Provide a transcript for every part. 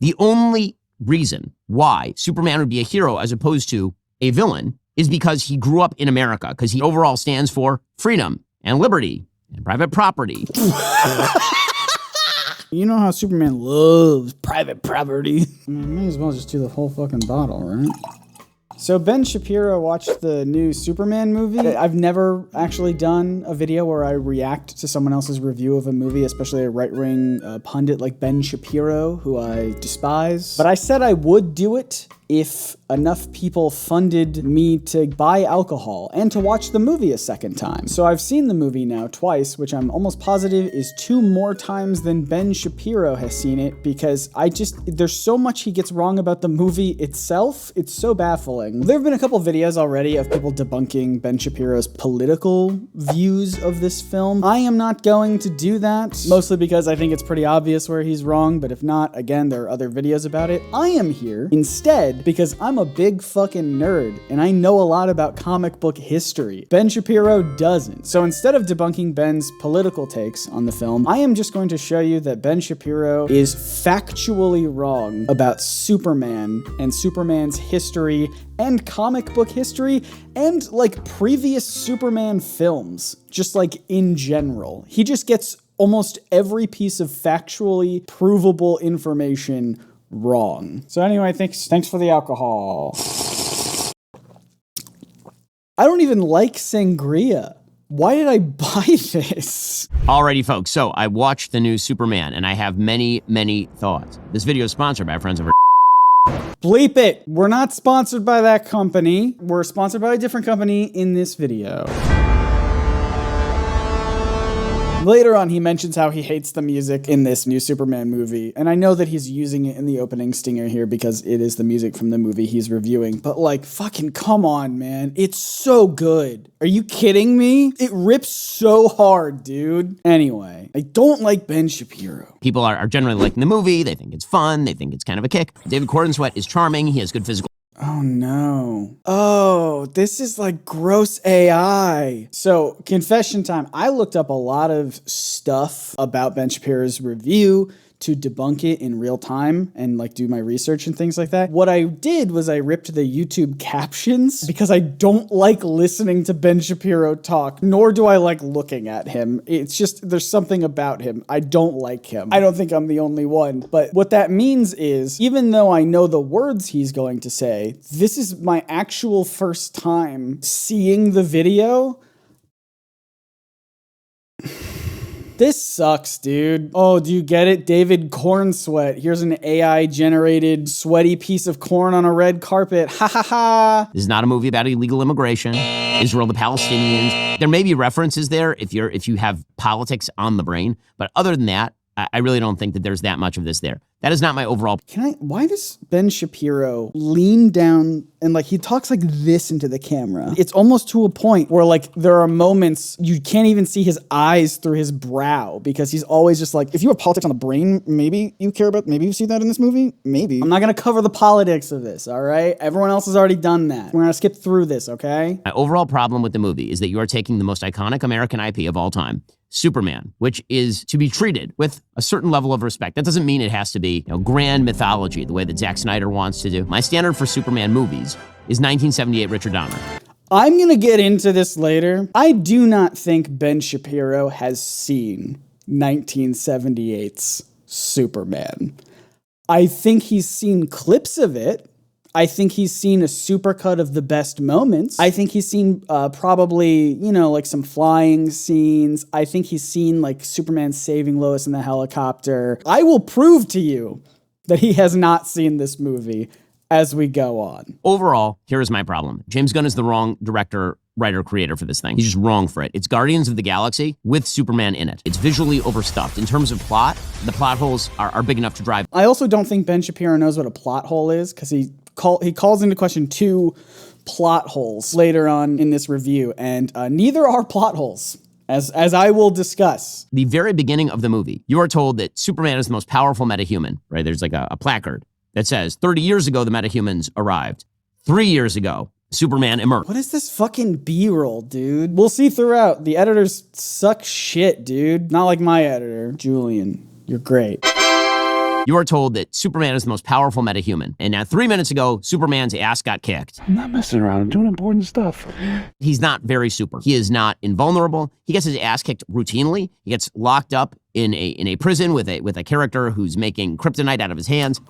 The only reason why Superman would be a hero as opposed to a villain is because he grew up in America, because he overall stands for freedom and liberty and private property. You know how Superman loves private property. May as well just do the whole fucking bottle, right? So Ben Shapiro watched the new Superman movie. I've never actually done a video where I react to someone else's review of a movie, especially a right-wing pundit like Ben Shapiro, who I despise. But I said I would do it if enough people funded me to buy alcohol and to watch the movie a second time. So I've seen the movie now twice, which I'm almost positive is 2 more times than Ben Shapiro has seen it, because there's so much he gets wrong about the movie itself. It's so baffling. There have been a couple videos already of people debunking Ben Shapiro's political views of this film. I am not going to do that, mostly because I think it's pretty obvious where he's wrong, but if not, again, there are other videos about it. I am here instead because I'm a big fucking nerd and I know a lot about comic book history. Ben Shapiro doesn't. So instead of debunking Ben's political takes on the film, I am just going to show you that Ben Shapiro is factually wrong about Superman and Superman's history and comic book history and like previous Superman films, just like in general. He just gets almost every piece of factually provable information wrong. So anyway, thanks for the alcohol. I don't even like sangria. Why did I buy this? Alrighty, folks. So I watched the new Superman, and I have many, many thoughts. This video is sponsored by our friends over. Bleep it. We're not sponsored by that company. We're sponsored by a different company in this video. Later on, he mentions how he hates the music in this new Superman movie, and I know that he's using it in the opening stinger here because it is the music from the movie he's reviewing, but like, fucking come on, man. It's so good. Are you kidding me? It rips so hard, dude. Anyway, I don't like Ben Shapiro. People are generally liking the movie. They think it's fun. They think it's kind of a kick. David Cornsweet is charming. He has good physical. Oh no. Oh, this is like gross AI. So, confession time. I looked up a lot of stuff about Ben Shapiro's review to debunk it in real time and like do my research and things like that. What I did was I ripped the YouTube captions because I don't like listening to Ben Shapiro talk, nor do I like looking at him. It's just, there's something about him. I don't like him. I don't think I'm the only one. But what that means is, even though I know the words he's going to say, this is my actual first time seeing the video. This sucks, dude. Oh, do you get it? David Cornsweet. Here's an AI-generated sweaty piece of corn on a red carpet. Ha ha ha. This is not a movie about illegal immigration, Israel, the Palestinians. There may be references there if you have politics on the brain, but other than that, I really don't think that there's that much of this there. That is not my overall. Why does Ben Shapiro lean down and like he talks like this into the camera? It's almost to a point where like there are moments you can't even see his eyes through his brow because he's always just like, if you have politics on the brain, maybe you care about, maybe you see that in this movie, maybe. I'm not gonna cover the politics of this, all right? Everyone else has already done that. We're gonna skip through this, okay? My overall problem with the movie is that you are taking the most iconic American IP of all time, Superman, which is to be treated with a certain level of respect. That doesn't mean it has to be, grand mythology the way that Zack Snyder wants to do. My standard for Superman movies is 1978 Richard Donner. I'm gonna get into this later. I do not think Ben Shapiro has seen 1978's Superman. I think he's seen clips of it. I think he's seen a supercut of the best moments. I think he's seen probably, like some flying scenes. I think he's seen like Superman saving Lois in the helicopter. I will prove to you that he has not seen this movie as we go on. Overall, here is my problem. James Gunn is the wrong director, writer, creator for this thing. He's just wrong for it. It's Guardians of the Galaxy with Superman in it. It's visually overstuffed. In terms of plot, the plot holes are big enough to drive. I also don't think Ben Shapiro knows what a plot hole is because he calls into question 2 plot holes later on in this review, and neither are plot holes, as I will discuss. The very beginning of the movie, you are told that Superman is the most powerful metahuman, right? There's like a placard that says, 30 years ago, the metahumans arrived. 3 years ago, Superman emerged. What is this fucking B-roll, dude? We'll see throughout. The editors suck shit, dude. Not like my editor. Julian, you're great. you are told that Superman is the most powerful metahuman. And now 3 minutes ago, Superman's ass got kicked. I'm not messing around. I'm doing important stuff. He's not very super. He is not invulnerable. He gets his ass kicked routinely. He gets locked up in a prison with a character who's making kryptonite out of his hands.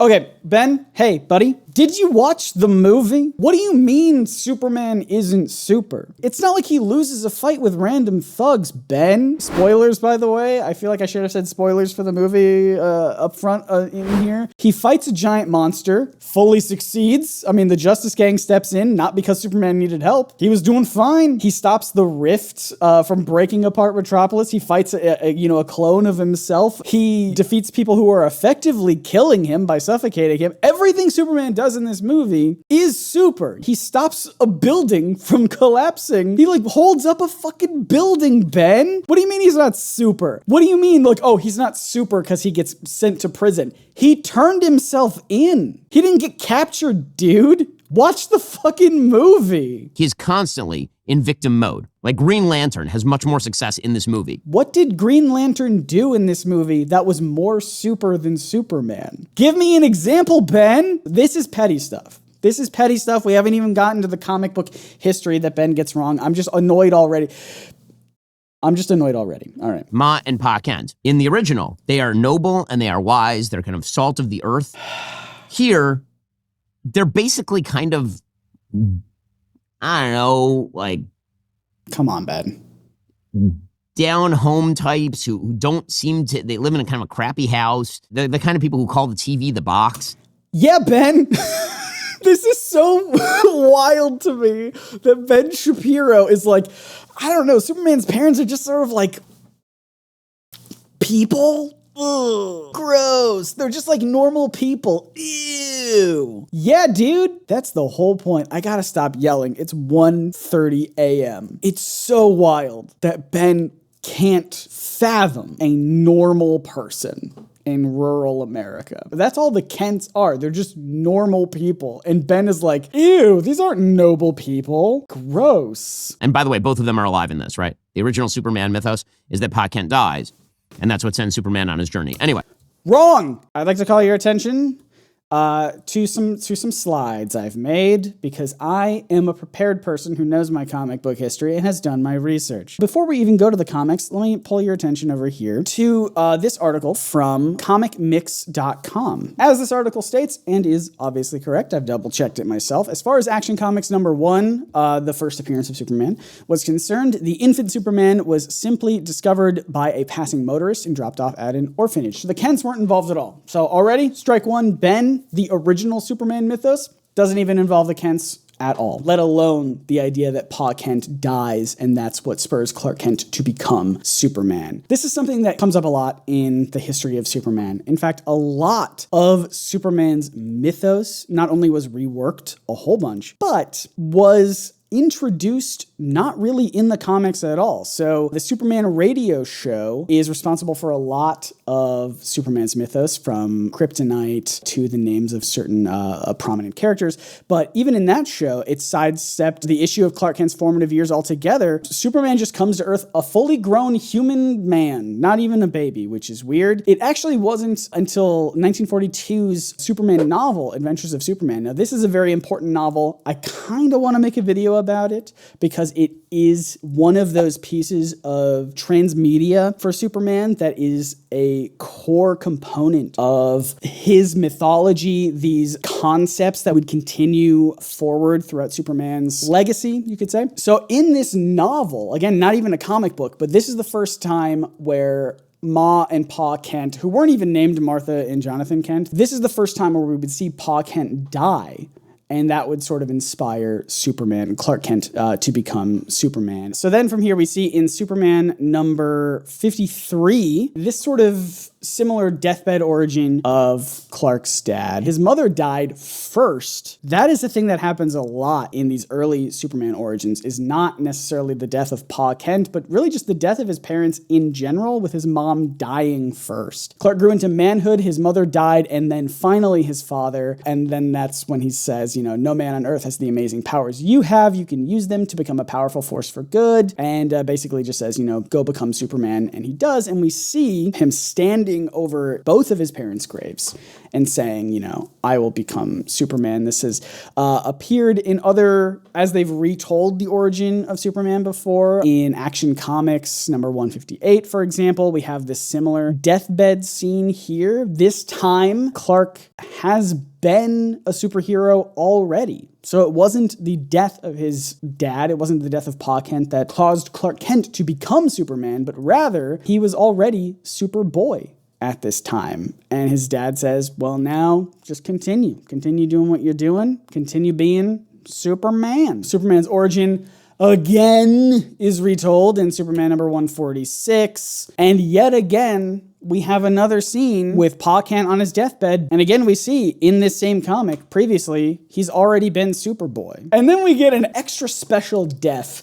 Okay, Ben, hey, buddy, did you watch the movie? What do you mean Superman isn't super? It's not like he loses a fight with random thugs, Ben. Spoilers, by the way. I feel like I should have said spoilers for the movie up front in here. He fights a giant monster, fully succeeds. I mean, the Justice Gang steps in, not because Superman needed help. He was doing fine. He stops the rift from breaking apart Metropolis. He fights a clone of himself. He defeats people who are effectively killing him by suffocating him. Everything Superman does in this movie is super. He stops a building from collapsing. He holds up a fucking building, Ben. What do you mean he's not super? What do you mean he's not super because he gets sent to prison? He turned himself in. He didn't get captured, dude. Watch the fucking movie. He is constantly in victim mode. Like Green Lantern has much more success in this movie. What did Green Lantern do in this movie that was more super than Superman? Give me an example, Ben. This is petty stuff. We haven't even gotten to the comic book history that Ben gets wrong. I'm just annoyed already. All right. Ma and Pa Kent. In the original, they are noble and they are wise. They're kind of salt of the earth. Here, they're basically kind of, I don't know, come on, Ben. Down home types who don't seem to, they live in a kind of a crappy house. They're the kind of people who call the TV the box. Yeah, Ben. This is so wild to me that Ben Shapiro is I don't know, Superman's parents are just sort of people. Ugh, gross. They're just normal people. Ew. Yeah, dude. That's the whole point. I gotta stop yelling. It's 1:30 a.m. It's so wild that Ben can't fathom a normal person in rural America. That's all the Kents are. They're just normal people. And Ben is ew, these aren't noble people. Gross. And by the way, both of them are alive in this, right? The original Superman mythos is that Pa Kent dies. And that's what sends Superman on his journey. Anyway. Wrong! I'd like to call your attention to some slides I've made because I am a prepared person who knows my comic book history and has done my research. Before we even go to the comics, let me pull your attention over here to this article from comicmix.com. As this article states, and is obviously correct, I've double-checked it myself, as far as Action Comics number 1, the first appearance of Superman, was concerned, the infant Superman was simply discovered by a passing motorist and dropped off at an orphanage. So the Kents weren't involved at all. So already, strike one, Ben, the original Superman mythos, doesn't even involve the Kents at all, let alone the idea that Pa Kent dies and that's what spurs Clark Kent to become Superman. This is something that comes up a lot in the history of Superman. In fact, a lot of Superman's mythos not only was reworked a whole bunch, but was introduced not really in the comics at all. So the Superman radio show is responsible for a lot of Superman's mythos, from kryptonite to the names of certain prominent characters. But even in that show, it sidestepped the issue of Clark Kent's formative years altogether. Superman just comes to Earth a fully grown human man, not even a baby, which is weird. It actually wasn't until 1942's Superman novel, Adventures of Superman. Now, this is a very important novel. I kind of want to make a video about it because it is one of those pieces of transmedia for Superman that is a core component of his mythology, these concepts that would continue forward throughout Superman's legacy, you could say. So in this novel, again, not even a comic book, but this is the first time where Ma and Pa Kent, who weren't even named Martha and Jonathan Kent, this is the first time where we would see Pa Kent die. And that would sort of inspire Superman, Clark Kent, to become Superman. So then from here we see in Superman number 53, this sort of similar deathbed origin of Clark's dad. His mother died first. That is the thing that happens a lot in these early Superman origins, is not necessarily the death of Pa Kent, but really just the death of his parents in general, with his mom dying first. Clark grew into manhood, his mother died, and then finally his father, and then that's when he says, no man on earth has the amazing powers you have. You can use them to become a powerful force for good. And basically just says, go become Superman. And he does. And we see him stand standing over both of his parents' graves and saying, you know, I will become Superman. This has appeared in other, as they've retold the origin of Superman before. In Action Comics number 158, for example, we have this similar deathbed scene here. This time, Clark has been a superhero already. So it wasn't the death of his dad, it wasn't the death of Pa Kent that caused Clark Kent to become Superman, but rather he was already Superboy at this time. And his dad says, well, now just continue doing what you're doing, continue being Superman. Superman's origin again is retold in Superman number 146. And yet again, we have another scene with Pa Kent on his deathbed. And again, we see in this same comic, previously, he's already been Superboy. And then we get an extra special death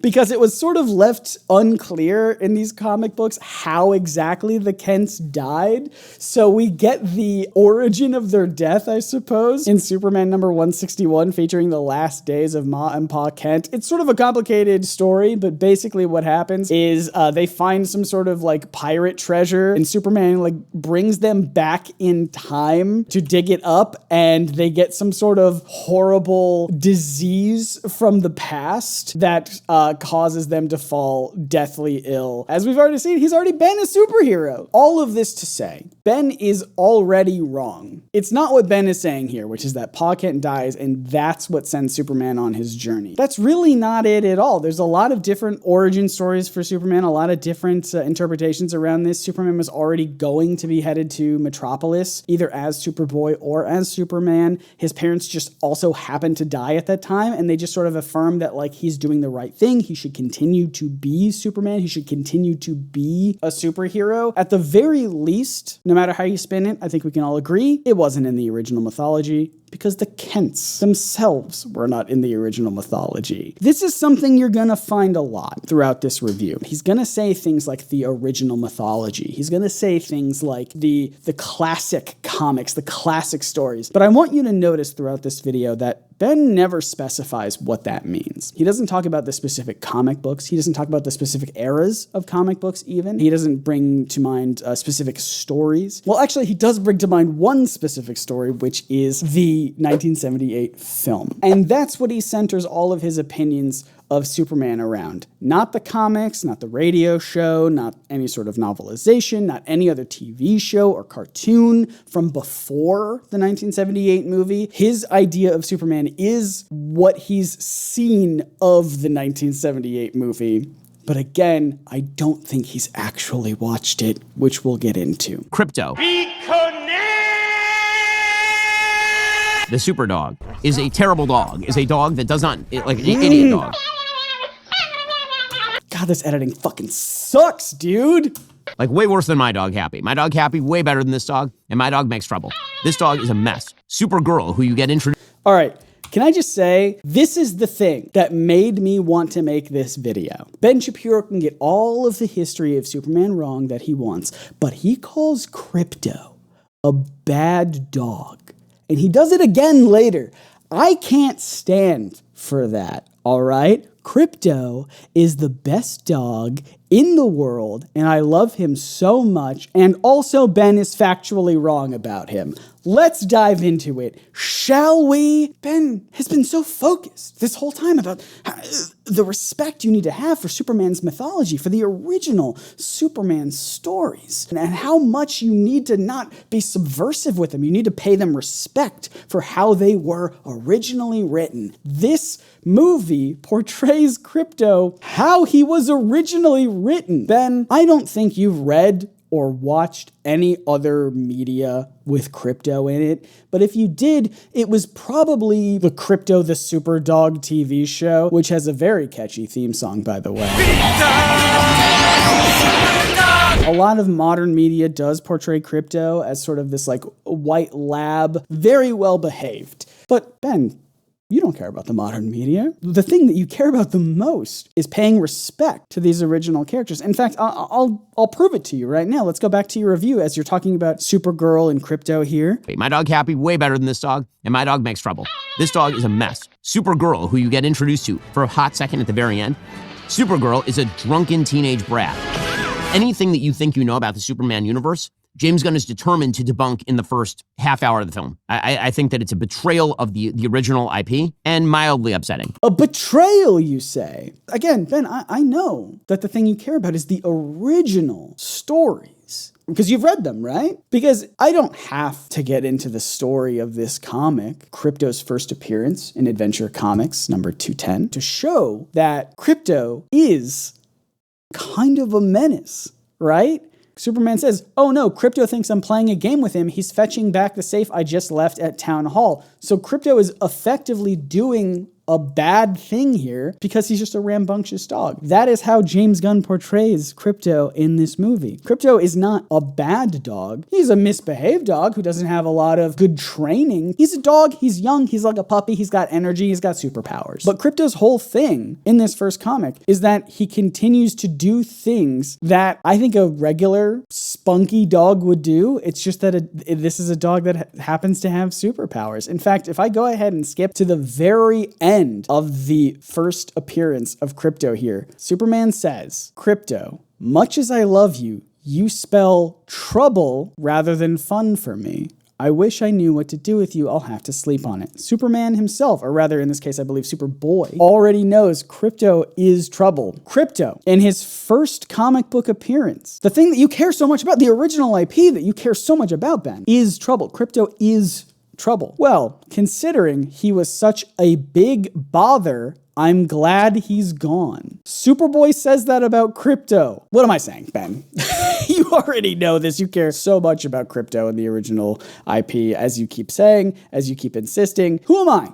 because it was sort of left unclear in these comic books how exactly the Kents died. So we get the origin of their death, I suppose, in Superman number 161, featuring the last days of Ma and Pa Kent. It's sort of a complicated story, but basically what happens is they find some sort of like pirate treasure, and Superman like brings them back in time to dig it up, and they get some sort of horrible disease from the past that causes them to fall deathly ill. As we've already seen, he's already been a superhero. All of this to say, Ben is already wrong. It's not what Ben is saying here, which is that Pa Kent dies and that's what sends Superman on his journey. That's really not it at all. There's a lot of different origin stories for Superman, a lot of different interpretations around this. Superman was already going to be headed to Metropolis, either as Superboy or as Superman. His parents just also happened to die at that time, and they just sort of affirmed that like he's doing the right thing. He should continue to be Superman. He should continue to be a superhero. At the very least, no matter how you spin it, I think we can all agree it wasn't in the original mythology, because the Kents themselves were not in the original mythology. This is something you're gonna find a lot throughout this review. He's gonna say things like the original mythology. He's gonna say things like the classic comics, the classic stories. But I want you to notice throughout this video that Ben never specifies what that means. He doesn't talk about the specific comic books. He doesn't talk about the specific eras of comic books even. He doesn't bring to mind specific stories. Well, actually, he does bring to mind one specific story, which is the 1978 film. And that's what he centers all of his opinions of Superman around. Not the comics, not the radio show, not any sort of novelization, not any other TV show or cartoon from before the 1978 movie. His idea of Superman is what he's seen of the 1978 movie. But again, I don't think he's actually watched it, which we'll get into. Krypto, the super dog, is a terrible dog, is a dog that does not, like an idiot dog. God, this editing fucking sucks, dude. Like way worse than my dog Happy. My dog Happy, way better than this dog, and my dog makes trouble. This dog is a mess. Supergirl, who you get introduced. All right. Can I just say, this is the thing that made me want to make this video. Ben Shapiro can get all of the history of Superman wrong that he wants, but he calls Krypto a bad dog. And he does it again later. I can't stand for that, all right? Krypto is the best dog in the world, and I love him so much, and also Ben is factually wrong about him. Let's dive into it, shall we? Ben has been so focused this whole time about the respect you need to have for Superman's mythology, for the original Superman stories, and how much you need to not be subversive with them. You need to pay them respect for how they were originally written. This movie portrays Krypto how he was originally written. Ben, I don't think you've read or watched any other media with Krypto in it, but if you did, it was probably the Krypto the Super Dog TV show, which has a very catchy theme song, by the way. A lot of modern media does portray Krypto as sort of this like white lab, very well behaved. But Ben, you don't care about the modern media. The thing that you care about the most is paying respect to these original characters. In fact, I'll prove it to you right now. Let's go back to your review as you're talking about Supergirl and Krypto here. My dog Happy, way better than this dog, and my dog makes trouble. This dog is a mess. Supergirl, who you get introduced to for a hot second at the very end. Supergirl is a drunken teenage brat. Anything that you think you know about the Superman universe, James Gunn is determined to debunk in the first half hour of the film. I think that it's a betrayal of the original IP and mildly upsetting. A betrayal, you say? Again, Ben, I know that the thing you care about is the original stories. Because you've read them, right? Because I don't have to get into the story of this comic, Krypto's first appearance in Adventure Comics number 210, to show that Krypto is kind of a menace, right? Superman says, oh no, Krypto thinks I'm playing a game with him. He's fetching back the safe I just left at Town Hall. So Krypto is effectively doing a bad thing here because he's just a rambunctious dog. That is how James Gunn portrays Krypto in this movie. Krypto is not a bad dog. He's a misbehaved dog who doesn't have a lot of good training. He's a dog, he's young, he's like a puppy, he's got energy, he's got superpowers. But Krypto's whole thing in this first comic is that he continues to do things that I think a regular spunky dog would do. It's just that this is a dog that happens to have superpowers. In fact, if I go ahead and skip to the very end of the first appearance of Krypto here, Superman says, Krypto, much as I love you, you spell trouble rather than fun for me. I wish I knew what to do with you. I'll have to sleep on it. Superman himself, or rather in this case, I believe Superboy, already knows Krypto is trouble. Krypto, in his first comic book appearance, the thing that you care so much about, the original IP that you care so much about, Ben, is trouble. Krypto is trouble. Well, considering he was such a big bother, I'm glad he's gone. Superboy says that about Krypto. What am I saying, Ben? You already know this. You care so much about Krypto in the original IP, as you keep saying, as you keep insisting. Who am I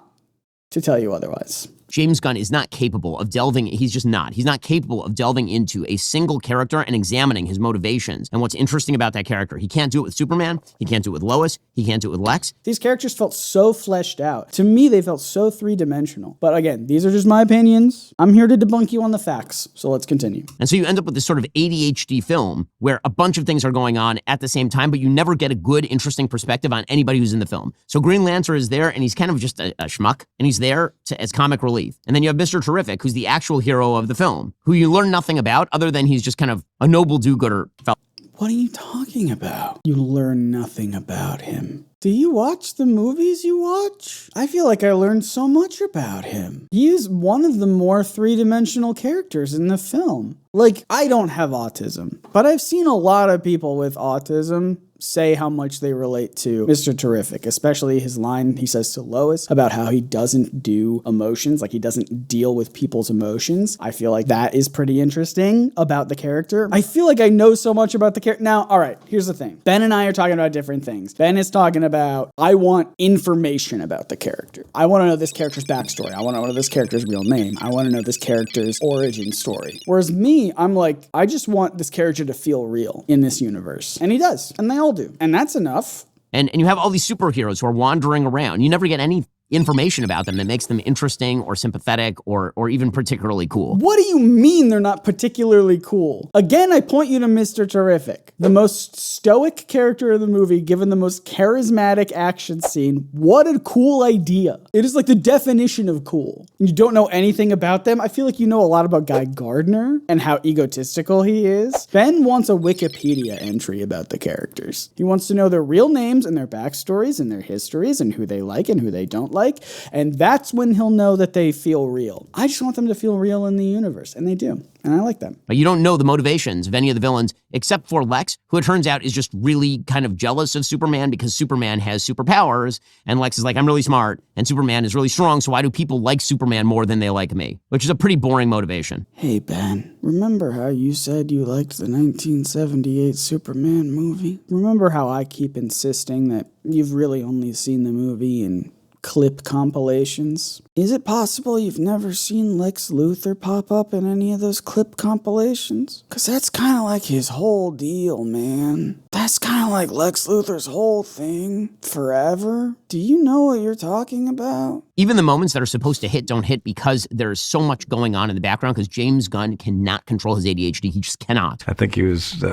to tell you otherwise? James Gunn is not capable of delving, he's not capable of delving into a single character and examining his motivations and what's interesting about that character. He can't do it with Superman, he can't do it with Lois, he can't do it with Lex. These characters felt so fleshed out. To me, they felt so three-dimensional. But again, these are just my opinions. I'm here to debunk you on the facts, so let's continue. And so you end up with this sort of ADHD film where a bunch of things are going on at the same time, but you never get a good, interesting perspective on anybody who's in the film. So Green Lantern is there, and he's kind of just a schmuck, and he's there as comic relief. And then you have Mr. Terrific, who's the actual hero of the film, who you learn nothing about other than he's just kind of a noble do-gooder fellow. What are you talking about? You learn nothing about him. Do you watch the movies you watch? I feel like I learned so much about him. He is one of the more three-dimensional characters in the film. Like, I don't have autism, but I've seen a lot of people with autism say how much they relate to Mr. Terrific, especially his line he says to Lois about how he doesn't do emotions, like he doesn't deal with people's emotions. I feel like that is pretty interesting about the character. I feel like I know so much about the character. Now, all right, here's the thing. Ben and I are talking about different things. Ben is talking about, I want information about the character. I want to know this character's backstory. I want to know this character's real name. I want to know this character's origin story. Whereas me, I'm like, I just want this character to feel real in this universe. And he does. And they all do. And that's enough. And you have all these superheroes who are wandering around. You never get any information about them that makes them interesting or sympathetic or even particularly cool. What do you mean they're not particularly cool? Again, I point you to Mr. Terrific, the most stoic character in the movie, given the most charismatic action scene. What a cool idea. It is like the definition of cool. You don't know anything about them. I feel like you know a lot about Guy Gardner and how egotistical he is. Ben wants a Wikipedia entry about the characters. He wants to know their real names and their backstories and their histories and who they like and who they don't like. And that's when he'll know that they feel real. I just want them to feel real in the universe, and they do. And I like them. But you don't know the motivations of any of the villains, except for Lex, who it turns out is just really kind of jealous of Superman because Superman has superpowers, and Lex is like, I'm really smart, and Superman is really strong, so why do people like Superman more than they like me? Which is a pretty boring motivation. Hey, Ben, remember how you said you liked the 1978 Superman movie? Remember how I keep insisting that you've really only seen the movie in clip compilations? Is it possible you've never seen Lex Luthor pop up in any of those clip compilations? Because that's kind of like his whole deal, man. That's kind of like Lex Luthor's whole thing. Forever. Do you know what you're talking about? Even the moments that are supposed to hit don't hit because there's so much going on in the background because James Gunn cannot control his ADHD. He just cannot. I think he was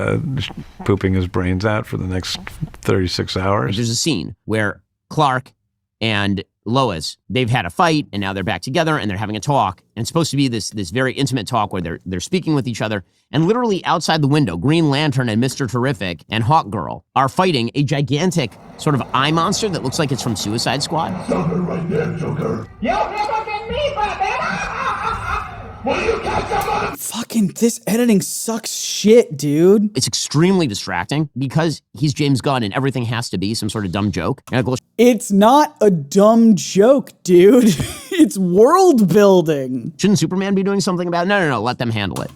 pooping his brains out for the next 36 hours. There's a scene where Clark and Lois, they've had a fight and now they're back together and they're having a talk. And it's supposed to be this very intimate talk where they're speaking with each other. And literally outside the window, Green Lantern and Mr. Terrific and Hawk Girl are fighting a gigantic sort of eye monster that looks like it's from Suicide Squad. Stop it right there, Joker. You'll never get me, Batman! Will you catch him? Fucking, this editing sucks shit, dude. It's extremely distracting because he's James Gunn and everything has to be some sort of dumb joke. You're like, well, It's not a dumb joke, dude. It's world building. shouldn't Superman be doing something about it? No, let them handle it.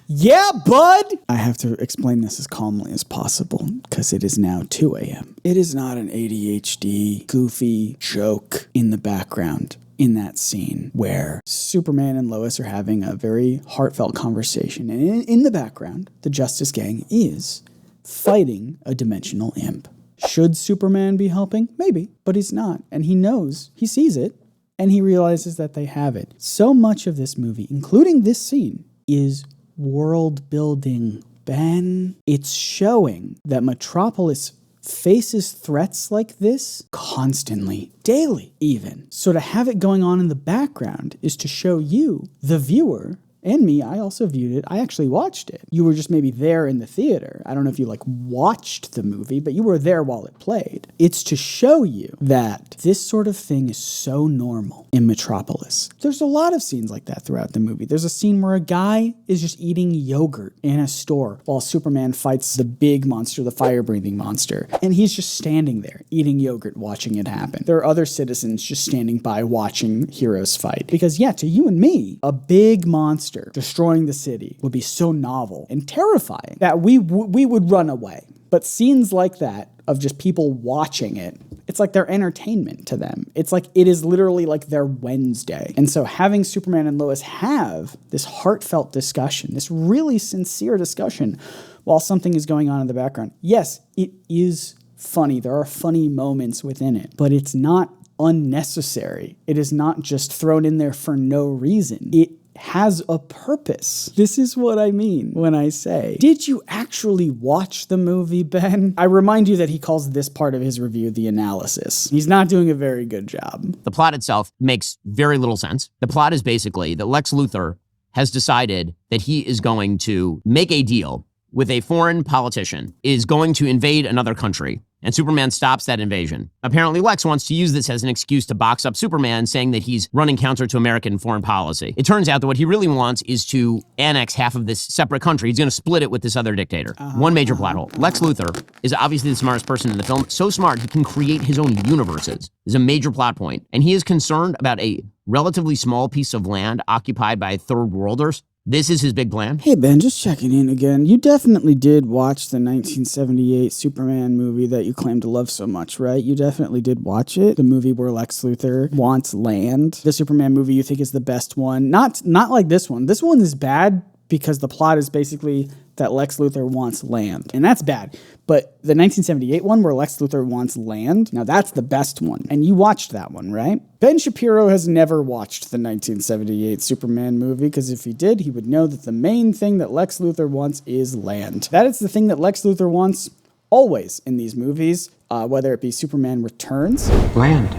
Yeah, bud! I have to explain this as calmly as possible, because it is now 2 a.m. It is not an ADHD, goofy joke in the background in that scene where Superman and Lois are having a very heartfelt conversation. And in the background, the Justice Gang is fighting a dimensional imp. Should Superman be helping? Maybe, but he's not. And he knows, he sees it, and he realizes that they have it. So much of this movie, including this scene, is world building, Ben. It's showing that Metropolis faces threats like this constantly, daily even. So to have it going on in the background is to show you, the viewer, and me, I also viewed it. I actually watched it. You were just maybe there in the theater. I don't know if you watched the movie, but you were there while it played. It's to show you that this sort of thing is so normal in Metropolis. There's a lot of scenes like that throughout the movie. There's a scene where a guy is just eating yogurt in a store while Superman fights the big monster, the fire-breathing monster. And he's just standing there eating yogurt, watching it happen. There are other citizens just standing by watching heroes fight. Because yeah, to you and me, a big monster destroying the city would be so novel and terrifying that we would run away. But scenes like that of just people watching it, it's like their entertainment to them. It's like it is literally like their Wednesday. And so having Superman and Lois have this heartfelt discussion, this really sincere discussion while something is going on in the background. Yes, it is funny. There are funny moments within it, but it's not unnecessary. It is not just thrown in there for no reason. It has a purpose. This is what I mean when I say, did you actually watch the movie, Ben? I remind you that he calls this part of his review the analysis. He's not doing a very good job. The plot itself makes very little sense. The plot is basically that Lex Luthor has decided that he is going to make a deal with a foreign politician, is going to invade another country, and Superman stops that invasion. Apparently, Lex wants to use this as an excuse to box up Superman, saying that he's running counter to American foreign policy. It turns out that what he really wants is to annex half of this separate country. He's going to split it with this other dictator. One major plot hole. Lex Luthor is obviously the smartest person in the film. So smart, he can create his own universes. This is a major plot point. And he is concerned about a relatively small piece of land occupied by third worlders. This is his big plan. Hey, Ben, just checking in again. You definitely did watch the 1978 Superman movie that you claim to love so much, right? You definitely did watch it. The movie where Lex Luthor wants land. The Superman movie you think is the best one. Not like this one. This one is bad because the plot is basically that Lex Luthor wants land. And that's bad. But the 1978 one where Lex Luthor wants land, now that's the best one. And you watched that one, right? Ben Shapiro has never watched the 1978 Superman movie, because if he did, he would know that the main thing that Lex Luthor wants is land. That is the thing that Lex Luthor wants always in these movies, whether it be Superman Returns. Land,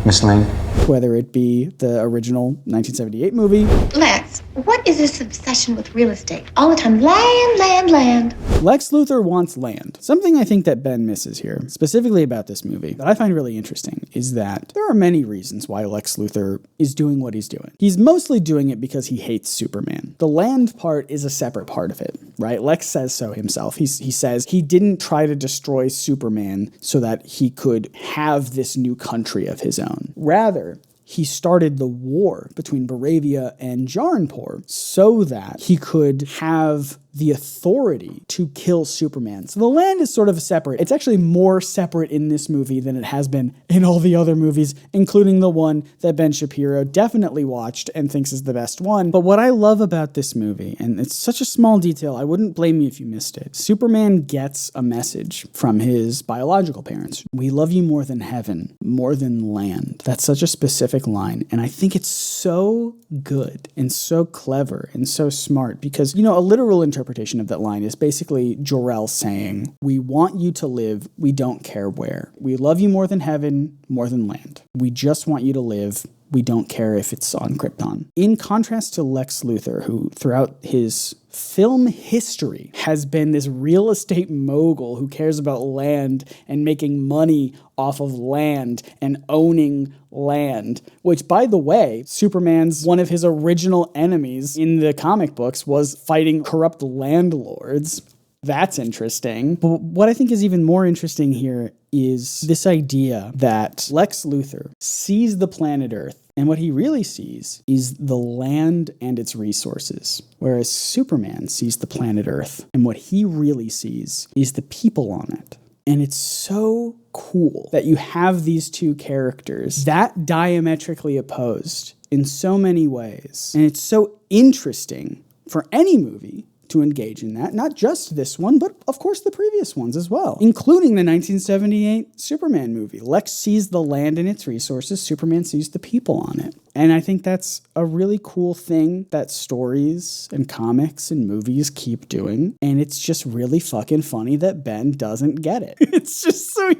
Miss Lane. Whether it be the original 1978 movie. Lex, what is this obsession with real estate? All the time, land, land, land. Lex Luthor wants land. Something I think that Ben misses here, specifically about this movie, that I find really interesting, is that there are many reasons why Lex Luthor is doing what he's doing. He's mostly doing it because he hates Superman. The land part is a separate part of it, right? Lex says so himself. He says he didn't try to destroy Superman so that he could have this new country of his own. Rather, he started the war between Baravia and Jarnpur so that he could have the authority to kill Superman. So the land is sort of separate. It's actually more separate in this movie than it has been in all the other movies, including the one that Ben Shapiro definitely watched and thinks is the best one. But what I love about this movie, and it's such a small detail, I wouldn't blame you if you missed it. Superman gets a message from his biological parents. We love you more than heaven, more than land. That's such a specific line. And I think it's so good and so clever and so smart because, a literal interpretation interpretation of that line is basically Jor-El saying, we want you to live, we don't care where. We love you more than heaven, more than land. We just want you to live. We don't care if it's on Krypton. In contrast to Lex Luthor, who throughout his film history has been this real estate mogul who cares about land and making money off of land and owning land, which, by the way, Superman's one of his original enemies in the comic books was fighting corrupt landlords. That's interesting. But what I think is even more interesting here is this idea that Lex Luthor sees the planet Earth, and what he really sees is the land and its resources, whereas Superman sees the planet Earth, and what he really sees is the people on it. And it's so cool that you have these two characters that diametrically opposed in so many ways. And it's so interesting for any movie to engage in that, not just this one, but of course the previous ones as well, including the 1978 Superman movie. Lex sees the land and its resources, Superman sees the people on it. And I think that's a really cool thing that stories and comics and movies keep doing. And it's just really fucking funny that Ben doesn't get it. It's just so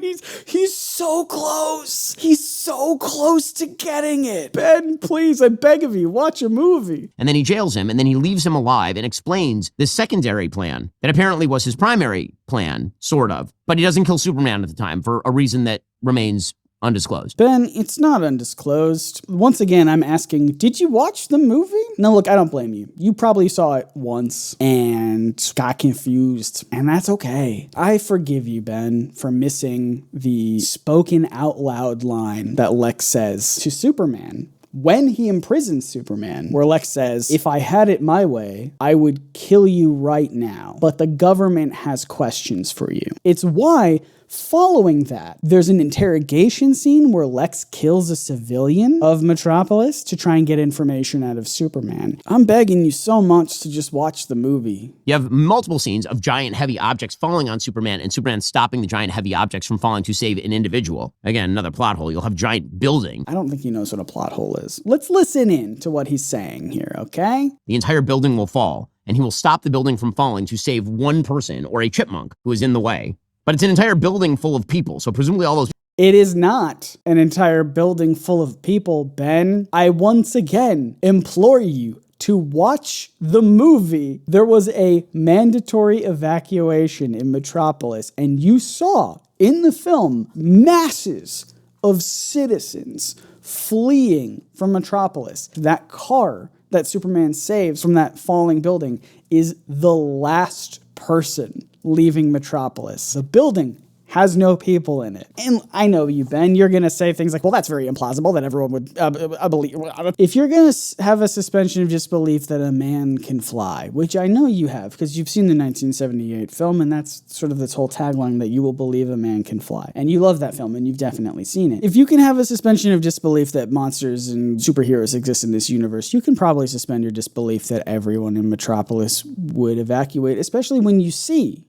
he's so close. He's so close to getting it. Ben, please, I beg of you, watch a movie. And then he jails him, and then he leaves him alive and explains this secondary plan that apparently was his primary plan, sort of. But he doesn't kill Superman at the time for a reason that remains undisclosed. Ben, it's not undisclosed. Once again, I'm asking, did you watch the movie? No, look, I don't blame you. You probably saw it once and got confused, and that's okay. I forgive you, Ben, for missing the spoken out loud line that Lex says to Superman when he imprisons Superman, where Lex says, if I had it my way, I would kill you right now, but the government has questions for you. It's why, following that, there's an interrogation scene where Lex kills a civilian of Metropolis to try and get information out of Superman. I'm begging you so much to just watch the movie. You have multiple scenes of giant heavy objects falling on Superman and Superman stopping the giant heavy objects from falling to save an individual. Again, another plot hole. You'll have giant building. I don't think he knows what a plot hole is. Let's listen in to what he's saying here, okay? The entire building will fall, and he will stop the building from falling to save one person or a chipmunk who is in the way. But it's an entire building full of people, so presumably all those... It is not an entire building full of people, Ben. I once again implore you to watch the movie. There was a mandatory evacuation in Metropolis, and you saw in the film masses of citizens fleeing from Metropolis. That car that Superman saves from that falling building is the last person leaving Metropolis. The building has no people in it. And I know you, Ben, you're going to say things like, well, that's very implausible that everyone would believe. If you're going to have a suspension of disbelief that a man can fly, which I know you have because you've seen the 1978 film, and that's sort of this whole tagline that you will believe a man can fly. And you love that film, and you've definitely seen it. If you can have a suspension of disbelief that monsters and superheroes exist in this universe, you can probably suspend your disbelief that everyone in Metropolis would evacuate, especially when you see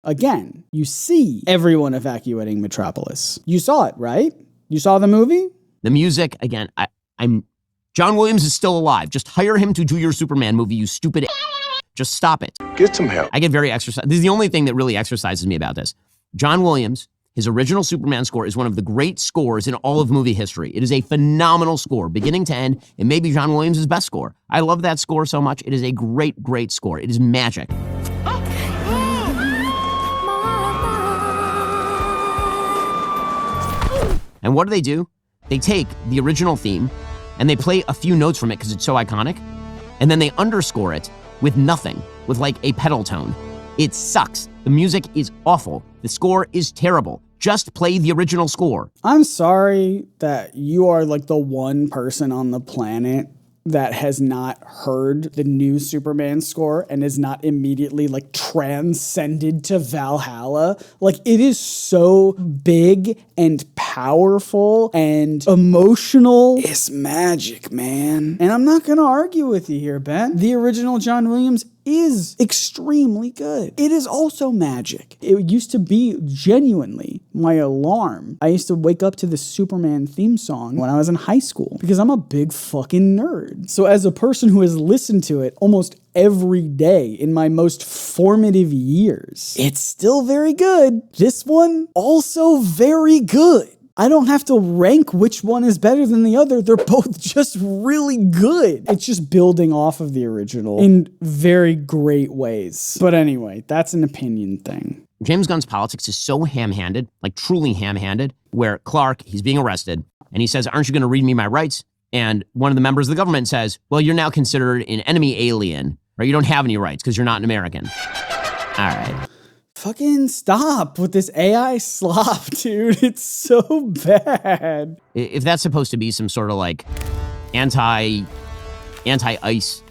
everyone evacuating Metropolis. You saw it, right? You saw the movie? The music, again, John Williams is still alive. Just hire him to do your Superman movie, you stupid. Just stop it. Get some help. I get very exercised. This is the only thing that really exercises me about this. John Williams, his original Superman score is one of the great scores in all of movie history. It is a phenomenal score, beginning to end. It may be John Williams' best score. I love that score so much. It is a great, great score. It is magic. And what do? They take the original theme and they play a few notes from it because it's so iconic, and then they underscore it with nothing, with like a pedal tone. It sucks. The music is awful. The score is terrible. Just play the original score. I'm sorry that you are like the one person on the planet that has not heard the new Superman score and is not immediately like transcended to Valhalla. Like, it is so big and powerful and emotional. It's magic, man. And I'm not gonna argue with you here, Ben. The original John Williams is extremely good. It is also magic. It used to be genuinely my alarm. I used to wake up to the Superman theme song when I was in high school because I'm a big fucking nerd. So as a person who has listened to it almost every day in my most formative years, it's still very good. This one, also very good. I don't have to rank which one is better than the other. They're both just really good. It's just building off of the original in very great ways. But anyway, that's an opinion thing. James Gunn's politics is so ham-handed, like truly ham-handed, where Clark, he's being arrested, and he says, aren't you going to read me my rights? And one of the members of the government says, well, you're now considered an enemy alien, right? You don't have any rights because you're not an American. All right. Fucking stop with this AI slop, dude. It's so bad. If that's supposed to be some sort of like anti-ICE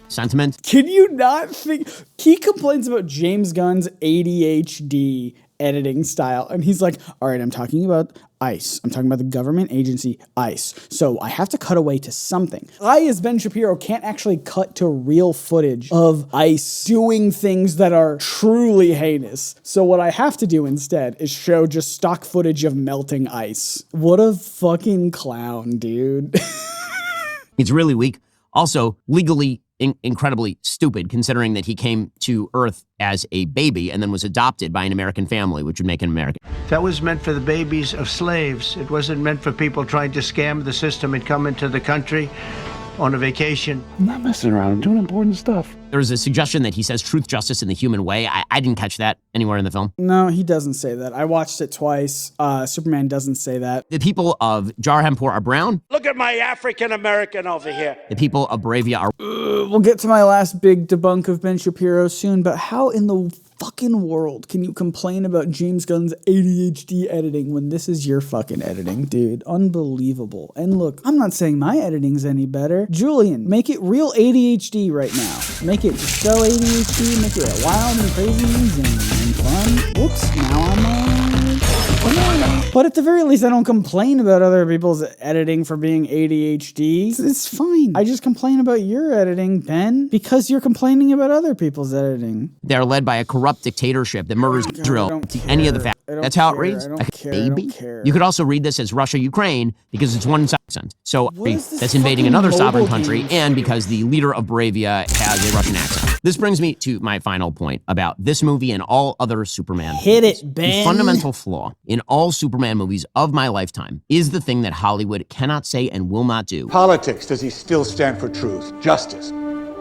sentiment. Can you not think? He complains about James Gunn's ADHD editing style. And he's like, all right, I'm talking about ICE. I'm talking about the government agency, ICE. So I have to cut away to something. I, as Ben Shapiro, can't actually cut to real footage of ICE doing things that are truly heinous. So what I have to do instead is show just stock footage of melting ice. What a fucking clown, dude. It's really weak. Also, legally incredibly stupid, considering that he came to Earth as a baby and then was adopted by an American family, which would make him American. That was meant for the babies of slaves. It wasn't meant for people trying to scam the system and come into the country on a vacation. I'm not messing around. I'm doing important stuff. There's a suggestion that he says truth, justice, and the human way. I didn't catch that anywhere in the film. No, he doesn't say that. I watched it twice. Superman doesn't say that. The people of Jarhampur are brown. Look at my African American over here. The people of Bravia are... We'll get to my last big debunk of Ben Shapiro soon, but how in the fucking world can you complain about James Gunn's ADHD editing when this is your fucking editing, dude? Unbelievable. And look, I'm not saying my editing's any better. Julian, make it real ADHD right now. Make it just so ADHD, make it wild and crazy and zany and fun. Whoops, now I'm but at the very least, I don't complain about other people's editing for being ADHD. It's fine. I just complain about your editing, Ben, because you're complaining about other people's editing. They're led by a corrupt dictatorship that murders Israel. Any of the facts. That's how it reads. Baby. You could also read this as Russia-Ukraine because it's one accent. So that's invading another sovereign country and because the leader of Bravia has a Russian accent. This brings me to my final point about this movie and all other Superman Hit movies. it, Ben. The fundamental flaw in all Superman movies of my lifetime is the thing that Hollywood cannot say and will not do. Politics, does he still stand for truth, justice,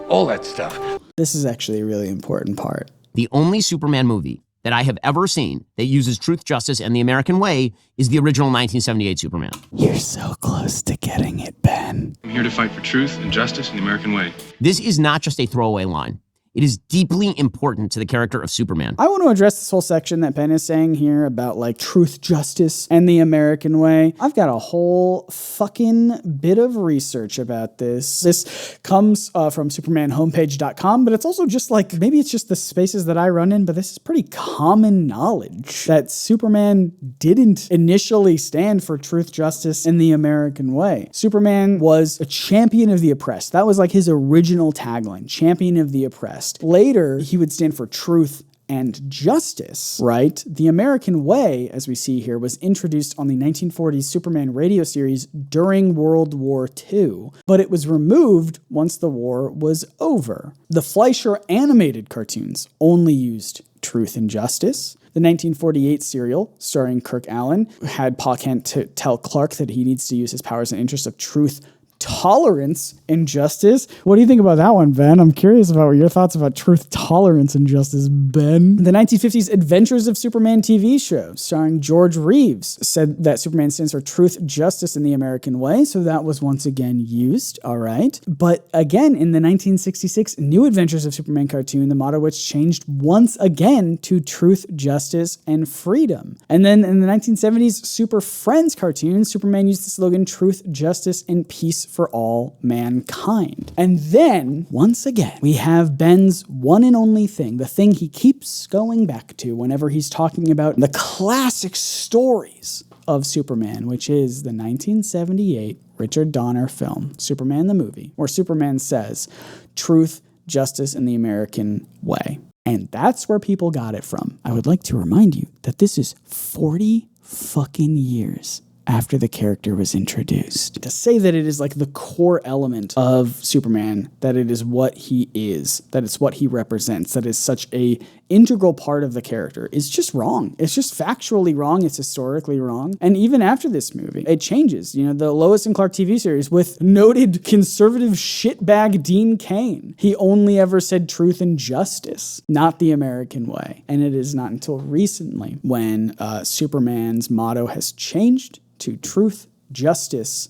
all that stuff? This is actually a really important part. The only Superman movie that I have ever seen that uses truth, justice, and the American way is the original 1978 Superman. You're so close to getting it, Ben. I'm here to fight for truth and justice in the American way. This is not just a throwaway line. It is deeply important to the character of Superman. I want to address this whole section that Ben is saying here about like truth, justice, and the American way. I've got a whole fucking bit of research about this. This comes from supermanhomepage.com, but it's also just like, maybe it's just the spaces that I run in, but this is pretty common knowledge that Superman didn't initially stand for truth, justice, and the American way. Superman was a champion of the oppressed. That was like his original tagline, champion of the oppressed. Later, he would stand for truth and justice, right? The American way, as we see here, was introduced on the 1940s Superman radio series during World War II, but it was removed once the war was over. The Fleischer animated cartoons only used truth and justice. The 1948 serial, starring Kirk Allen, had Pa Kent to tell Clark that he needs to use his powers in interest of truth, tolerance, and justice. What do you think about that one, Ben? I'm curious about your thoughts about truth, tolerance, and justice, Ben. The 1950s Adventures of Superman TV show, starring George Reeves, said that Superman stands for truth, justice, and the American way, so that was once again used, all right. But again, in the 1966 New Adventures of Superman cartoon, the motto which changed once again to truth, justice, and freedom. And then in the 1970s Super Friends cartoon, Superman used the slogan truth, justice, and peace for all mankind. And then, once again, we have Ben's one and only thing, the thing he keeps going back to whenever he's talking about the classic stories of Superman, which is the 1978 Richard Donner film, Superman the movie, where Superman says, truth, justice, and the American way. And that's where people got it from. I would like to remind you that this is 40 fucking years after the character was introduced. To say that it is like the core element of Superman, that it is what he is, that it's what he represents, that is such a integral part of the character, is just wrong. It's just factually wrong. It's historically wrong. And even after this movie, it changes. You know, the Lois and Clark TV series with noted conservative shitbag Dean Cain. He only ever said truth and justice, not the American way. And it is not until recently when Superman's motto has changed to truth, justice,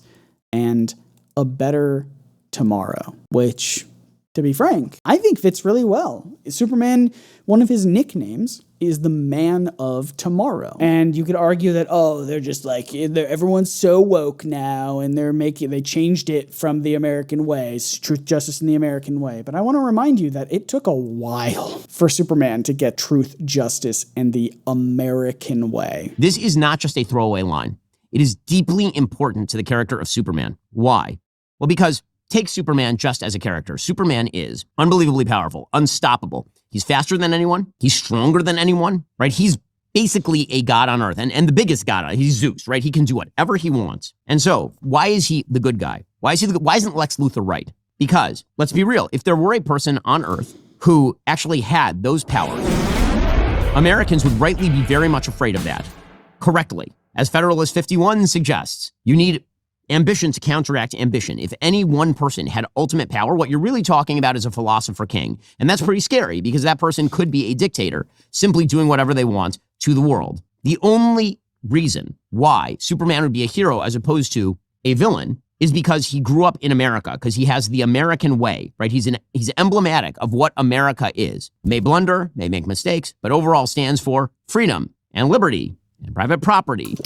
and a better tomorrow, which, to be frank, I think fits really well. Superman, one of his nicknames is the Man of Tomorrow. And you could argue that, oh, they're just like, everyone's so woke now, and they changed it from the American way, truth, justice, and the American way. But I want to remind you that it took a while for Superman to get truth, justice, and the American way. This is not just a throwaway line. It is deeply important to the character of Superman. Why? Well, because take Superman just as a character. Superman is unbelievably powerful, unstoppable. He's faster than anyone. He's stronger than anyone, right? He's basically a god on Earth, and the biggest god on Earth. He's Zeus, right? He can do whatever he wants. And so, why is he the good guy? Why isn't Lex Luthor right? Because, let's be real, if there were a person on Earth who actually had those powers, Americans would rightly be very much afraid of that. Correctly. As Federalist 51 suggests, you need ambition to counteract ambition. If any one person had ultimate power, what you're really talking about is a philosopher king. And that's pretty scary because that person could be a dictator, simply doing whatever they want to the world. The only reason why Superman would be a hero as opposed to a villain is because he grew up in America, because he has the American way, right? He's emblematic of what America is. May blunder, may make mistakes, but overall stands for freedom and liberty and private property.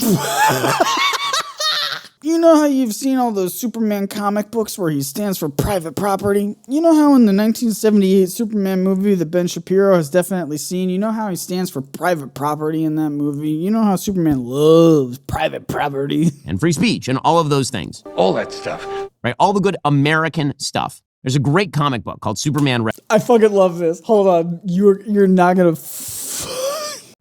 You know how you've seen all those Superman comic books where he stands for private property? You know how in the 1978 Superman movie that Ben Shapiro has definitely seen, you know how he stands for private property in that movie? You know how Superman loves private property? And free speech and all of those things. All that stuff. Right? All the good American stuff. There's a great comic book called Superman Red. I fucking love this. Hold on. You're not gonna...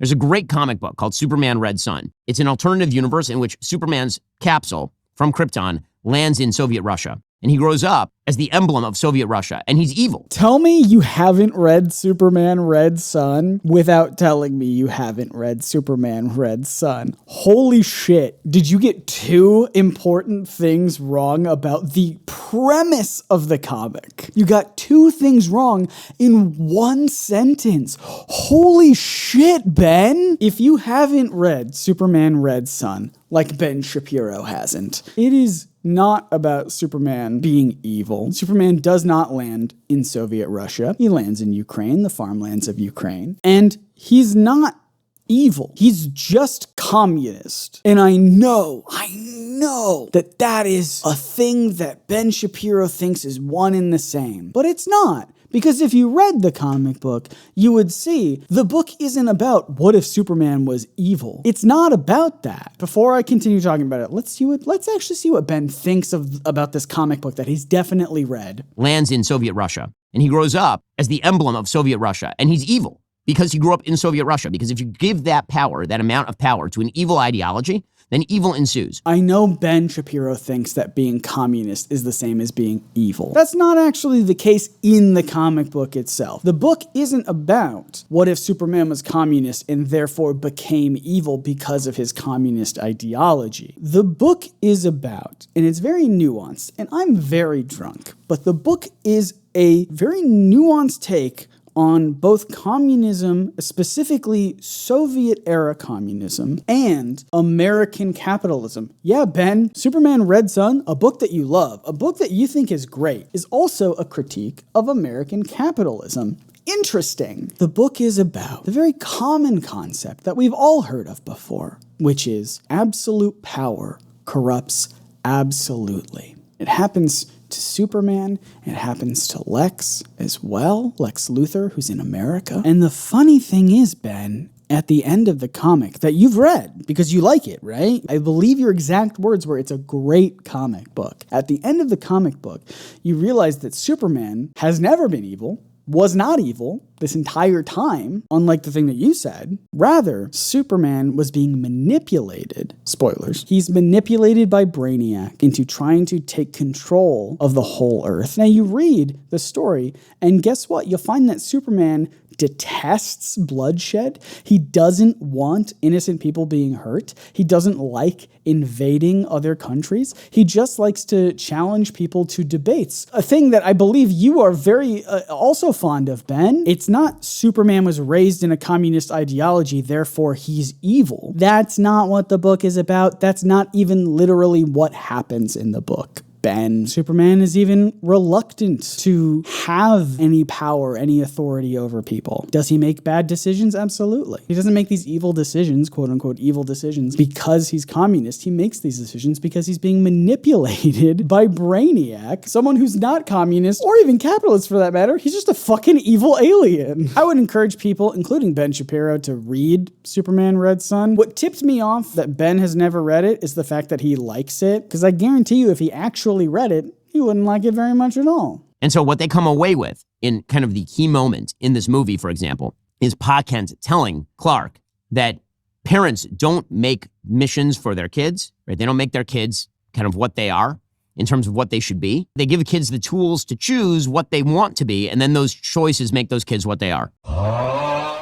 There's a great comic book called Superman Red Sun. It's an alternative universe in which Superman's capsule from Krypton lands in Soviet Russia. And he grows up as the emblem of Soviet Russia. And he's evil. Tell me you haven't read Superman Red Sun without telling me you haven't read Superman Red Sun. Holy shit. Did you get two important things wrong about the premise of the comic? You got two things wrong in one sentence. Holy shit, Ben. If you haven't read Superman Red Sun, like Ben Shapiro hasn't, it is not about Superman being evil. Superman does not land in Soviet Russia. He lands in Ukraine, the farmlands of Ukraine. And he's not evil. He's just communist. And I know that is a thing that Ben Shapiro thinks is one and the same. But it's not. Because if you read the comic book, you would see the book isn't about what if Superman was evil. It's not about that. Before I continue talking about it, let's actually see what Ben thinks about this comic book that he's definitely read. Lands in Soviet Russia. And he grows up as the emblem of Soviet Russia. And he's evil because he grew up in Soviet Russia. Because if you give that power, that amount of power to an evil ideology, then evil ensues. I know Ben Shapiro thinks that being communist is the same as being evil. That's not actually the case in the comic book itself. The book isn't about what if Superman was communist and therefore became evil because of his communist ideology. The book is about, and it's very nuanced, and I'm very drunk, but the book is a very nuanced take on both communism, specifically Soviet-era communism, and American capitalism. Yeah, Ben, Superman Red Sun, a book that you love, a book that you think is great, is also a critique of American capitalism. Interesting. The book is about the very common concept that we've all heard of before, which is absolute power corrupts absolutely. It happens to Superman, it happens to Lex as well, Lex Luthor, who's in America. And the funny thing is, Ben, at the end of the comic that you've read because you like it, right? I believe your exact words were, it's a great comic book. At the end of the comic book, you realize that Superman has never been evil, was not evil this entire time, unlike the thing that you said. Rather, Superman was being manipulated. Spoilers. He's manipulated by Brainiac into trying to take control of the whole Earth. Now you read the story, and guess what? You'll find that Superman detests bloodshed. He doesn't want innocent people being hurt. He doesn't like invading other countries. He just likes to challenge people to debates. A thing that I believe you are very also fond of, Ben. It's not Superman was raised in a communist ideology, therefore he's evil. That's not what the book is about. That's not even literally what happens in the book. Ben. Superman is even reluctant to have any power, any authority over people. Does he make bad decisions? Absolutely. He doesn't make these evil decisions, quote unquote evil decisions, because he's communist. He makes these decisions because he's being manipulated by Brainiac, someone who's not communist or even capitalist for that matter. He's just a fucking evil alien. I would encourage people, including Ben Shapiro, to read Superman Red Son. What tipped me off that Ben has never read it is the fact that he likes it, because I guarantee you if he actually read it, he wouldn't like it very much at all. And so what they come away with in kind of the key moment in this movie, for example, is Pa Kent telling Clark that parents don't make missions for their kids, right? They don't make their kids kind of what they are in terms of what they should be. They give kids the tools to choose what they want to be, and then those choices make those kids what they are.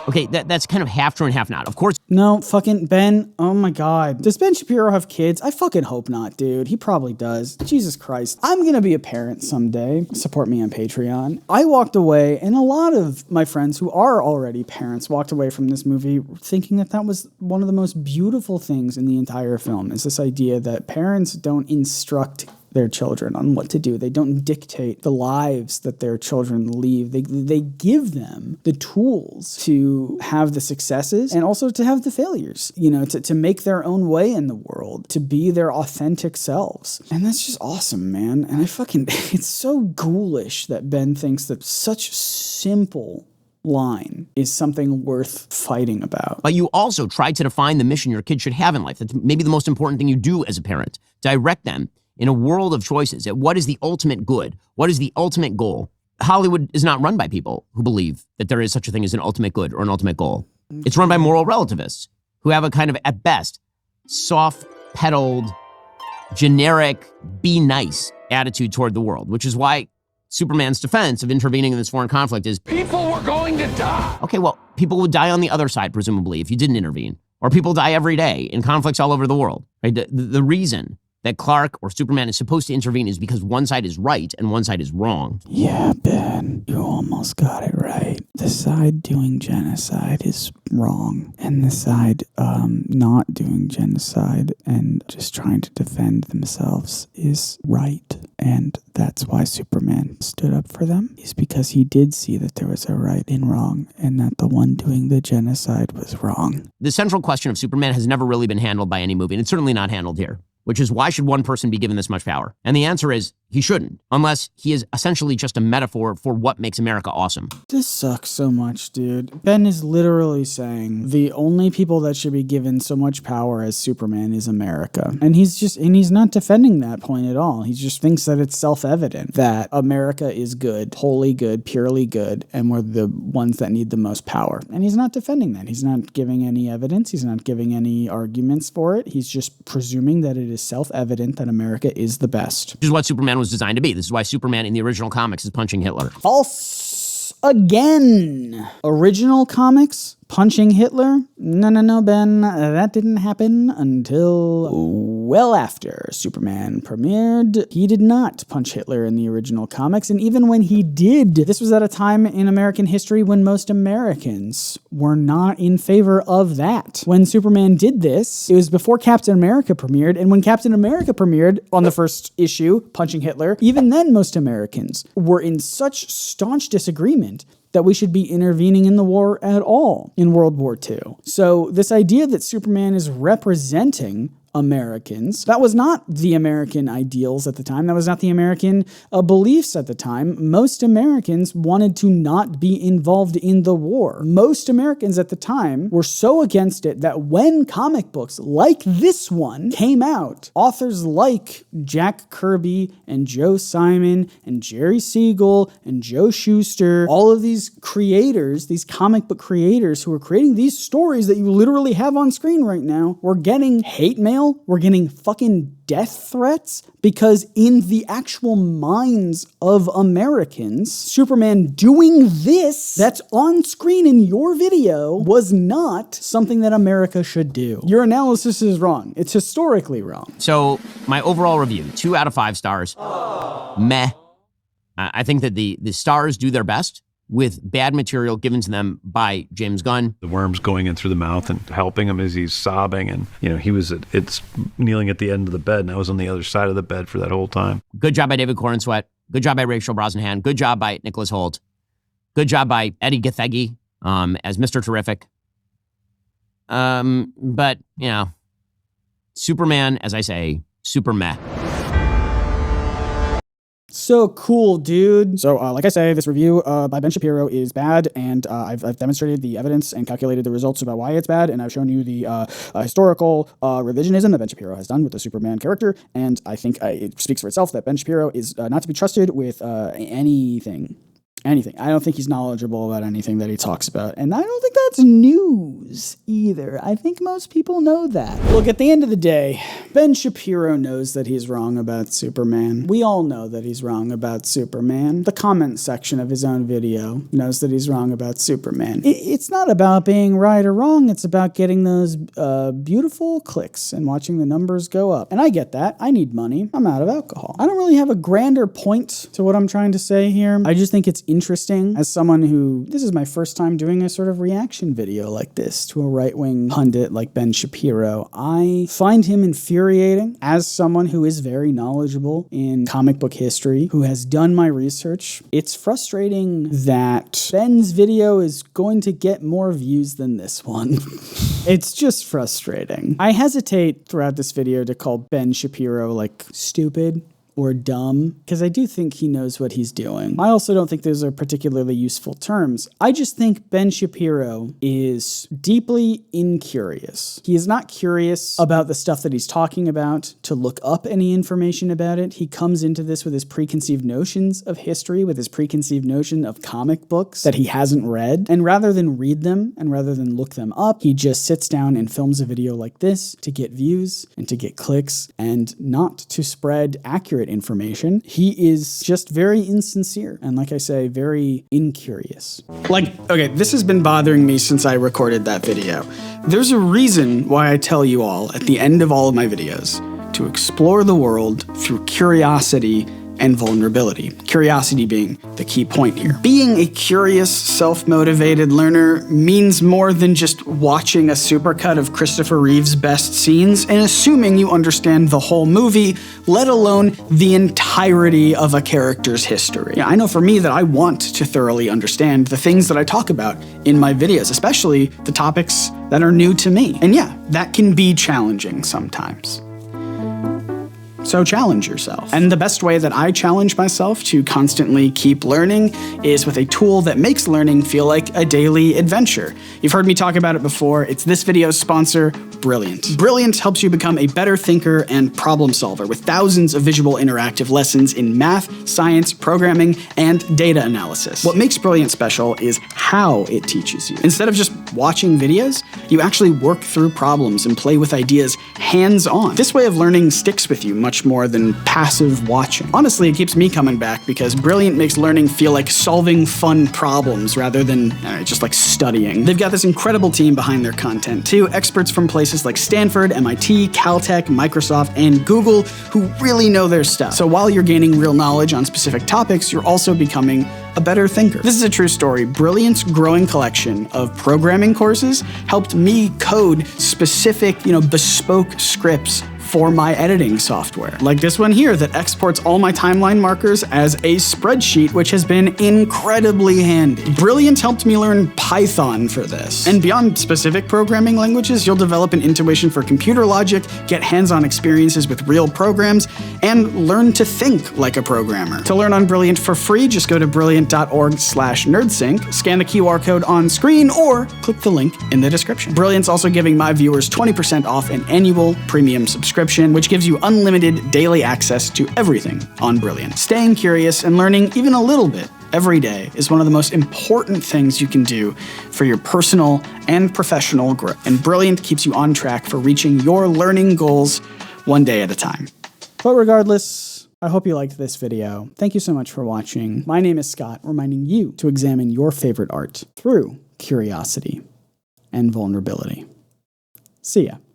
Okay, that's kind of half true and half not. Of course. No, fucking Ben. Oh my God. Does Ben Shapiro have kids? I fucking hope not, dude. He probably does. Jesus Christ. I'm gonna be a parent someday. Support me on Patreon. I walked away, and a lot of my friends who are already parents walked away from this movie thinking that that was one of the most beautiful things in the entire film, is this idea that parents don't instruct their children on what to do. They don't dictate the lives that their children lead. They give them the tools to have the successes and also to have the failures, you know, to make their own way in the world, to be their authentic selves. And that's just awesome, man. And it's so ghoulish that Ben thinks that such simple line is something worth fighting about. But you also try to define the mission your kid should have in life. That's maybe the most important thing you do as a parent. Direct them in a world of choices at what is the ultimate good, what is the ultimate goal. Hollywood is not run by people who believe that there is such a thing as an ultimate good or an ultimate goal. It's run by moral relativists who have a kind of, at best, soft-pedaled, generic, be nice attitude toward the world, which is why Superman's defense of intervening in this foreign conflict is, People were going to die. okay, well, people would die on the other side, presumably, if you didn't intervene. Or people die every day in conflicts all over the world. Right? The reason that Clark or Superman is supposed to intervene is because one side is right and one side is wrong. Yeah, Ben, you almost got it right. The side doing genocide is wrong, and the side not doing genocide and just trying to defend themselves is right. And that's why Superman stood up for them, is because he did see that there was a right and wrong, and that the one doing the genocide was wrong. The central question of Superman has never really been handled by any movie, and it's certainly not handled here, which is, why should one person be given this much power? And the answer is, he shouldn't, unless he is essentially just a metaphor for what makes America awesome. This sucks so much, dude. Ben is literally saying the only people that should be given so much power as Superman is America. And he's not defending that point at all. He just thinks that it's self-evident that America is good, wholly good, purely good, and we're the ones that need the most power. And he's not defending that. He's not giving any evidence. He's not giving any arguments for it. He's just presuming that it is self-evident that America is the best. Which is what Superman was designed to be. This is why Superman in the original comics is punching Hitler. False again. Original comics, punching Hitler? No, Ben. That didn't happen until well after Superman premiered. He did not punch Hitler in the original comics, and even when he did, this was at a time in American history when most Americans were not in favor of that. When Superman did this, it was before Captain America premiered, and when Captain America premiered on the first issue, punching Hitler, even then most Americans were in such staunch disagreement that we should be intervening in the war at all in World War II. So this idea that Superman is representing Americans. That was not the American ideals at the time. That was not the American beliefs at the time. Most Americans wanted to not be involved in the war. Most Americans at the time were so against it that when comic books like this one came out, authors like Jack Kirby and Joe Simon and Jerry Siegel and Joe Shuster, all of these creators, these comic book creators who were creating these stories that you literally have on screen right now, were getting hate mail. We're getting fucking death threats because in the actual minds of Americans, Superman doing this that's on screen in your video was not something that America should do. Your analysis is wrong. It's historically wrong. So my overall review, 2 out of 5 stars. Meh. I think that the stars do their best with bad material given to them by James Gunn. The worms going in through the mouth and helping him as he's sobbing. And, it's kneeling at the end of the bed, and I was on the other side of the bed for that whole time. Good job by David Corenswet. Good job by Rachel Brosnahan. Good job by Nicholas Hoult. Good job by Eddie Gathegi as Mr. Terrific. But, Superman, as I say, super meh. So cool, dude. So, like I say, this review by Ben Shapiro is bad, and I've demonstrated the evidence and calculated the results about why it's bad, and I've shown you the historical revisionism that Ben Shapiro has done with the Superman character, and I think it speaks for itself that Ben Shapiro is not to be trusted with anything. I don't think he's knowledgeable about anything that he talks about. And I don't think that's news either. I think most people know that. Look, at the end of the day, Ben Shapiro knows that he's wrong about Superman. We all know that he's wrong about Superman. The comment section of his own video knows that he's wrong about Superman. It's not about being right or wrong. It's about getting those beautiful clicks and watching the numbers go up. And I get that. I need money. I'm out of alcohol. I don't really have a grander point to what I'm trying to say here. I just think it's interesting as someone who, this is my first time doing a sort of reaction video like this to a right-wing pundit like Ben Shapiro. I find him infuriating as someone who is very knowledgeable in comic book history, who has done my research. It's frustrating that Ben's video is going to get more views than this one. It's just frustrating. I hesitate throughout this video to call Ben Shapiro like stupid or dumb, because I do think he knows what he's doing. I also don't think those are particularly useful terms. I just think Ben Shapiro is deeply incurious. He is not curious about the stuff that he's talking about to look up any information about it. He comes into this with his preconceived notions of history, with his preconceived notion of comic books that he hasn't read. And rather than read them and rather than look them up, he just sits down and films a video like this to get views and to get clicks and not to spread accurate information. He is just very insincere and, like I say, very incurious. Okay, this has been bothering me since I recorded that video. There's a reason why I tell you all at the end of all of my videos to explore the world through curiosity and vulnerability. Curiosity being the key point here. Being a curious, self-motivated learner means more than just watching a supercut of Christopher Reeve's best scenes and assuming you understand the whole movie, let alone the entirety of a character's history. I know for me that I want to thoroughly understand the things that I talk about in my videos, especially the topics that are new to me. And yeah, that can be challenging sometimes. So challenge yourself. And the best way that I challenge myself to constantly keep learning is with a tool that makes learning feel like a daily adventure. You've heard me talk about it before. It's this video's sponsor, Brilliant. Brilliant helps you become a better thinker and problem solver with thousands of visual interactive lessons in math, science, programming, and data analysis. What makes Brilliant special is how it teaches you. Instead of just watching videos, you actually work through problems and play with ideas hands-on. This way of learning sticks with you much more than passive watching. Honestly, it keeps me coming back because Brilliant makes learning feel like solving fun problems rather than just like studying. They've got this incredible team behind their content too, experts from places like Stanford, MIT, Caltech, Microsoft, and Google who really know their stuff. So while you're gaining real knowledge on specific topics, you're also becoming a better thinker. This is a true story. Brilliant's growing collection of programming courses helped me code specific, bespoke scripts for my editing software. Like this one here that exports all my timeline markers as a spreadsheet, which has been incredibly handy. Brilliant helped me learn Python for this. And beyond specific programming languages, you'll develop an intuition for computer logic, get hands-on experiences with real programs, and learn to think like a programmer. To learn on Brilliant for free, just go to brilliant.org/nerdsync, scan the QR code on screen, or click the link in the description. Brilliant's also giving my viewers 20% off an annual premium subscription, which gives you unlimited daily access to everything on Brilliant. Staying curious and learning even a little bit every day is one of the most important things you can do for your personal and professional growth. And Brilliant keeps you on track for reaching your learning goals one day at a time. But regardless, I hope you liked this video. Thank you so much for watching. My name is Scott, reminding you to examine your favorite art through curiosity and vulnerability. See ya.